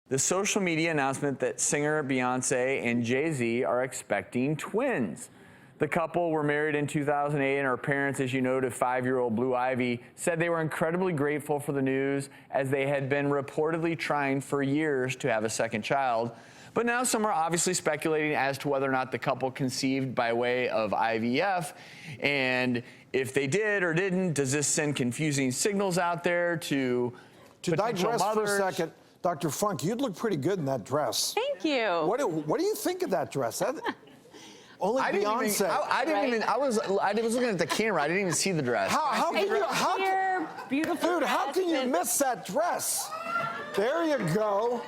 The social media announcement that singer Beyoncé and Jay-Z are expecting twins. The couple were married in 2008, and our parents, as you know, to 5-year-old Blue Ivy, said they were incredibly grateful for the news, as they had been reportedly trying for years to have a second child. But now some are obviously speculating as to whether or not the couple conceived by way of IVF. And if they did or didn't, does this send confusing signals out there to potential digress mothers? for a second, Dr. Funk, you'd look pretty good in that dress. Thank you. What do you think of that dress? Only Beyonce. I was looking at the camera. I didn't even see the dress. Beautiful. Dude, how can you miss that dress? There you go.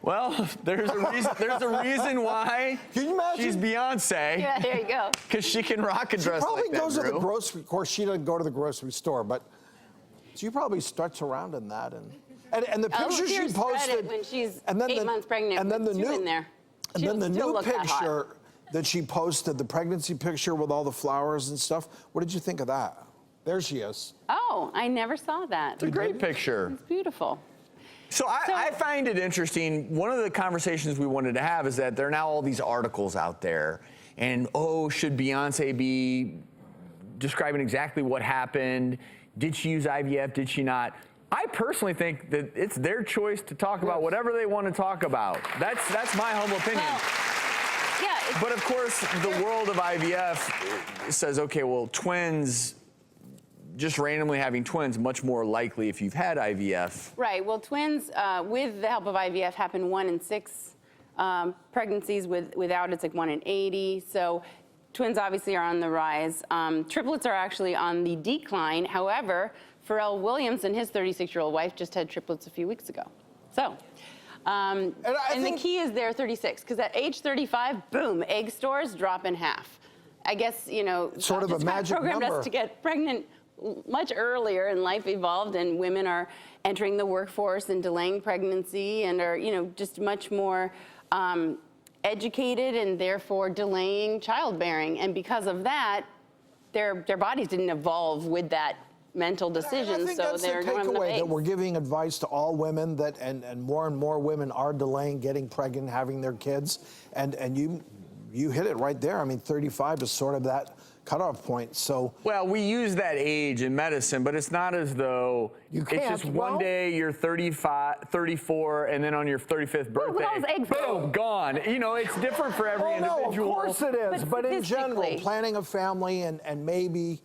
Well, there's a reason why Can you imagine? she's Beyonce. Yeah, there you go. Because she can rock a dress Probably like that, goes to the Drew. grocery. Of course, she doesn't go to the grocery store, but she probably struts around in that. And the picture she posted when she's and then 8 months pregnant, and then with the two new in there. and then the new that hot. picture that she posted, the pregnancy picture with all the flowers and stuff. What did you think of that? There she is. Oh, I never saw that. It's a great picture. It's beautiful. So I find it interesting. One of the conversations we wanted to have is that there are now all these articles out there, and should Beyonce be describing exactly what happened? Did she use IVF? Did she not? I personally think that it's their choice to talk about whatever they want to talk about. That's my humble opinion. Well, yeah. But of course, the world of IVF says, okay, well, twins, just randomly having twins, much more likely if you've had IVF. Right. Well, twins, with the help of IVF, happen 1 in 6 pregnancies. Without, it's like 1 in 80. So twins obviously are on the rise. Triplets are actually on the decline. However, Pharrell Williams and his 36-year-old wife just had triplets a few weeks ago. So, and the key is they're 36, because at age 35, boom, egg stores drop in half. I guess, you know, sort of a magic programmed number. us to get pregnant much earlier, and life evolved, and women are entering the workforce and delaying pregnancy, and are, you know, just much more educated, and therefore delaying childbearing. And because of that, their bodies didn't evolve with that mental decision. I think so that's they're the going to takeaway, that we're giving advice to all women that, and more women are delaying getting pregnant, having their kids, and you hit it right there. I mean, 35 is sort of that cutoff point. So well, we use that age in medicine, but it's not as though it's just one day you're 35, 34, and then on your 35th birthday, boom, gone. You know, it's different for every individual. No, of course it is. But in general, statistically, planning a family and maybe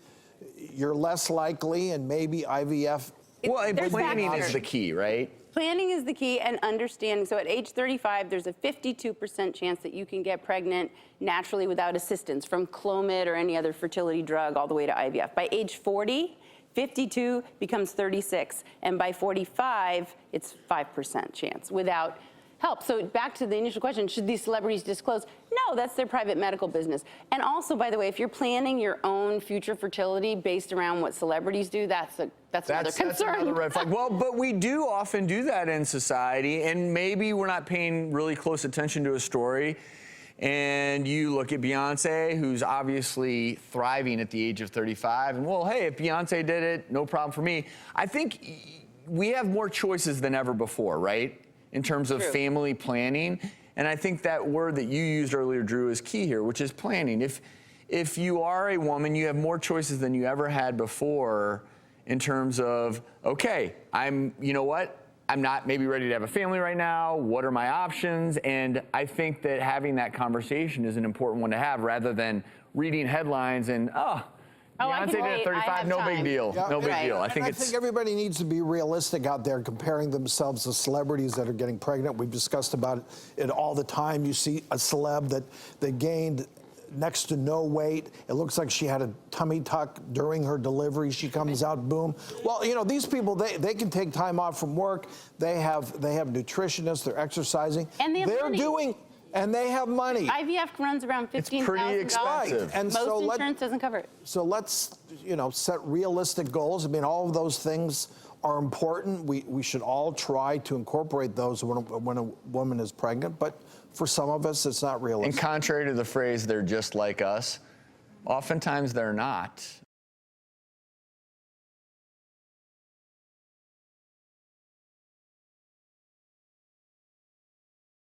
you're less likely, and maybe IVF. Well, and There's planning factors. is the key, right? Planning is the key, and understanding. So at age 35, there's a 52% chance that you can get pregnant naturally without assistance from Clomid or any other fertility drug, all the way to IVF. By age 40, 52 becomes 36, and by 45, it's 5% chance without help. So back to the initial question, should these celebrities disclose? No, that's their private medical business. And also, by the way, if you're planning your own future fertility based around what celebrities do, that's another concern. That's another red flag. Well, but we do often do that in society, and maybe we're not paying really close attention to a story. And you look at Beyonce, who's obviously thriving at the age of 35, and well, hey, if Beyonce did it, no problem for me. I think we have more choices than ever before, right? In terms of family planning. And I think that word that you used earlier, Drew, is key here, which is planning. If you are a woman, you have more choices than you ever had before in terms of, okay, you know what? I'm not maybe ready to have a family right now. What are my options? And I think that having that conversation is an important one to have, rather than reading headlines and, Beyonce did it at 35, no big deal, no big deal. I think everybody needs to be realistic out there, comparing themselves to celebrities that are getting pregnant. We've discussed about it all the time. You see a celeb that gained next to no weight. It looks like she had a tummy tuck during her delivery. She comes out, boom. Well, you know, these people, they can take time off from work. They have nutritionists. They're exercising. And and they have money. IVF runs around $15,000. It's pretty expensive. And most insurance doesn't cover it. So let's, you know, set realistic goals. I mean, all of those things are important. We should all try to incorporate those when a woman is pregnant, but for some of us, it's not realistic. And contrary to the phrase, they're just like us, oftentimes they're not.